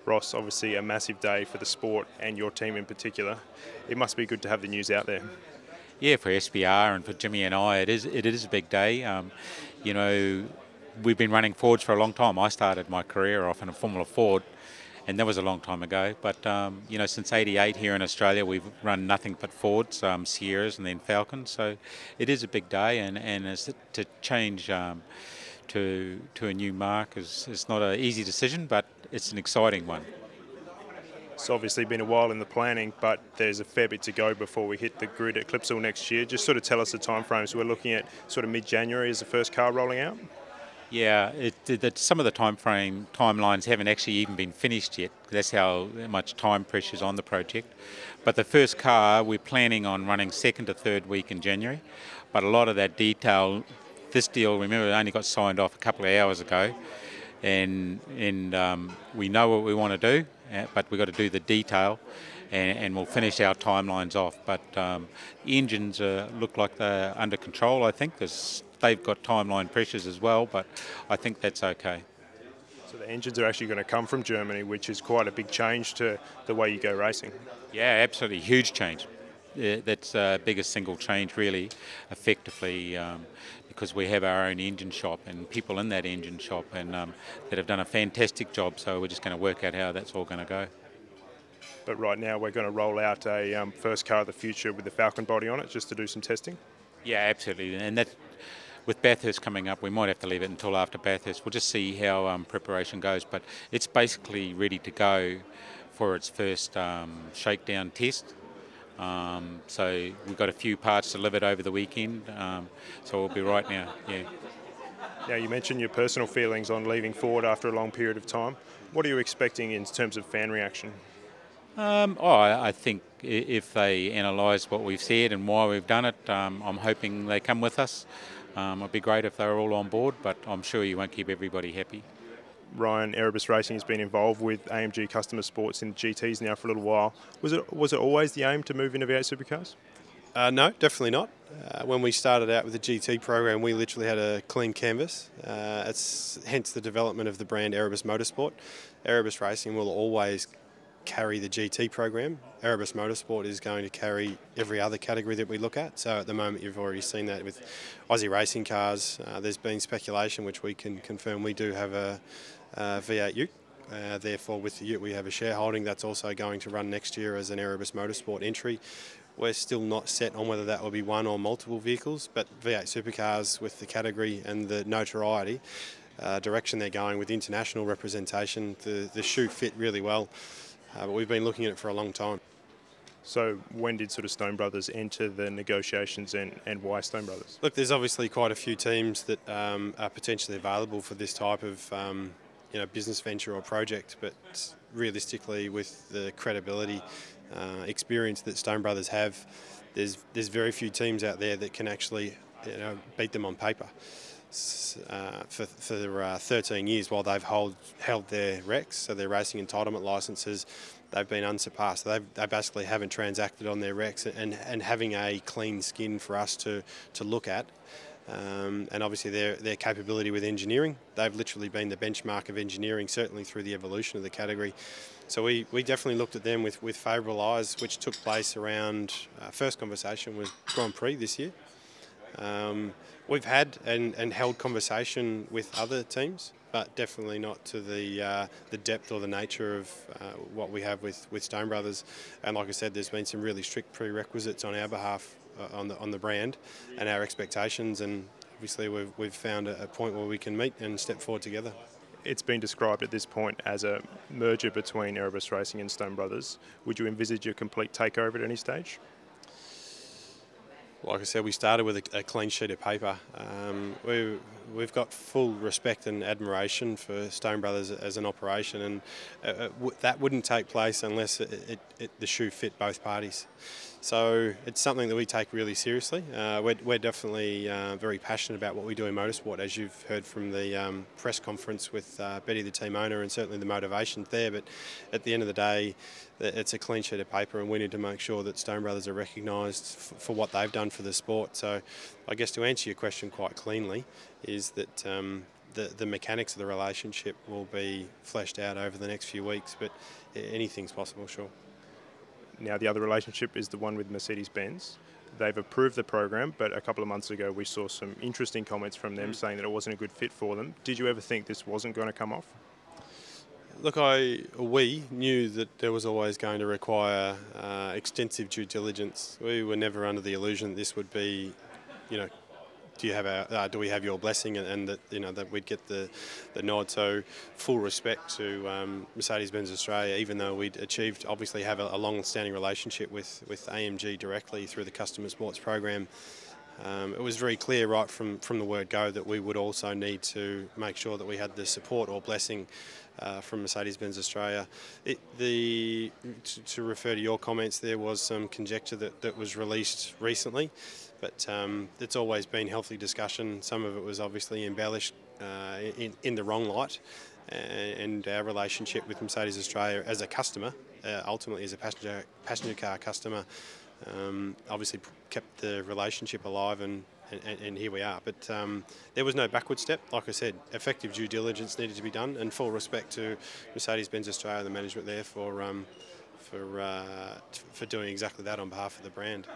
Ross, obviously a massive day for the sport and your team in particular. It must be good to have the news out there. Yeah, for SBR and for Jimmy and I, it is a big day. You know, we've been running Fords for a long time. I started my career off in a Formula Ford, and that was a long time ago. But you know, since '88 here in Australia, we've run nothing but Fords, Sierras, and then Falcons. So it is a big day, and to change to a new mark is not an easy decision, but it's an exciting one. It's obviously been a while in the planning, but there's a fair bit to go before we hit the grid at Clipsal next year. Just sort of tell us the timeframes. We're looking at sort of mid-January as the first car rolling out. Yeah, some of the timelines haven't actually even been finished yet. That's how much time pressure is on the project. But the first car we're planning on running second to third week in January. But a lot of that detail, this deal, remember, it only got signed off a couple of hours ago, and we know what we want to do, but we've got to do the detail, and we'll finish our timelines off. But the engines look like they're under control, I think. They've got timeline pressures as well, but I think that's okay. So the engines are actually going to come from Germany, which is quite a big change to the way you go racing. Yeah, absolutely, huge change. Yeah, that's the biggest single change, really, effectively, because we have our own engine shop and people in that engine shop and that have done a fantastic job. So we're just going to work out how that's all going to go. But right now we're going to roll out a first car of the future with the Falcon body on it, just to do some testing. Yeah, absolutely, and that. With Bathurst coming up, we might have to leave it until after Bathurst. We'll just see how preparation goes, but it's basically ready to go for its first shakedown test. So we've got a few parts delivered over the weekend, so we'll be right now, yeah. Now, you mentioned your personal feelings on leaving Ford after a long period of time. What are you expecting in terms of fan reaction? I think if they analyse what we've said and why we've done it, I'm hoping they come with us. It'd be great if they were all on board, but I'm sure you won't keep everybody happy. Ryan, Erebus Racing has been involved with AMG Customer Sports in GTs now for a little while. Was it always the aim to move into V8 supercars? No, definitely not. When we started out with the GT program, we literally had a clean canvas. It's hence the development of the brand Erebus Motorsport. Erebus Racing will always carry the GT program. Erebus Motorsport is going to carry every other category that we look at. So at the moment you've already seen that with Aussie racing cars. There's been speculation, which we can confirm we do have a V8 Ute. Therefore with the Ute we have a shareholding that's also going to run next year as an Erebus Motorsport entry. We're still not set on whether that will be one or multiple vehicles, but V8 supercars with the category and the notoriety direction they're going with international representation, the shoe fit really well. But we've been looking at it for a long time. So when did sort of Stone Brothers enter the negotiations and why Stone Brothers? Look, there's obviously quite a few teams that are potentially available for this type of business venture or project, but realistically with the credibility, experience that Stone Brothers have, there's very few teams out there that can actually beat them on paper. For 13 years while they've held their recs, so their racing entitlement licences, they've been unsurpassed. They basically haven't transacted on their recs, and having a clean skin for us to look at, and obviously their capability with engineering, they've literally been the benchmark of engineering, certainly through the evolution of the category. So we definitely looked at them with favourable eyes, which took place around, first conversation was Grand Prix this year. We've had and held conversation with other teams, but definitely not to the depth or the nature of what we have with Stone Brothers. And like I said, there's been some really strict prerequisites on our behalf on the brand and our expectations, and obviously we've found a point where we can meet and step forward together. It's been described at this point as a merger between Erebus Racing and Stone Brothers. Would you envisage a complete takeover at any stage? Like I said, we started with a clean sheet of paper. We've got full respect and admiration for Stone Brothers as an operation, and that wouldn't take place unless the shoe fit both parties. So it's something that we take really seriously. We're definitely very passionate about what we do in motorsport, as you've heard from the press conference with Betty, the team owner, and certainly the motivation there. But at the end of the day, it's a clean sheet of paper, and we need to make sure that Stone Brothers are recognised for what they've done for the sport. So I guess to answer your question quite cleanly is that the mechanics of the relationship will be fleshed out over the next few weeks, but anything's possible, sure. Now, the other relationship is the one with Mercedes-Benz. They've approved the program, but a couple of months ago we saw some interesting comments from them saying that it wasn't a good fit for them. Did you ever think this wasn't going to come off? Look, we knew that there was always going to require extensive due diligence. We were never under the illusion that this would be, you know, do we have your blessing, and that, you know, that we'd get the nod. So full respect to Mercedes-Benz Australia, even though we'd obviously have a long-standing relationship with AMG directly through the Customer Sports program. It was very clear right from the word go that we would also need to make sure that we had the support or blessing from Mercedes-Benz Australia. To refer to your comments, there was some conjecture that was released recently, but it's always been healthy discussion. Some of it was obviously embellished in the wrong light, and our relationship with Mercedes Australia as a customer, ultimately as a passenger car customer, obviously kept the relationship alive, and here we are. But there was no backward step. Like I said, effective due diligence needed to be done, and full respect to Mercedes-Benz Australia, the management there, for doing exactly that on behalf of the brand.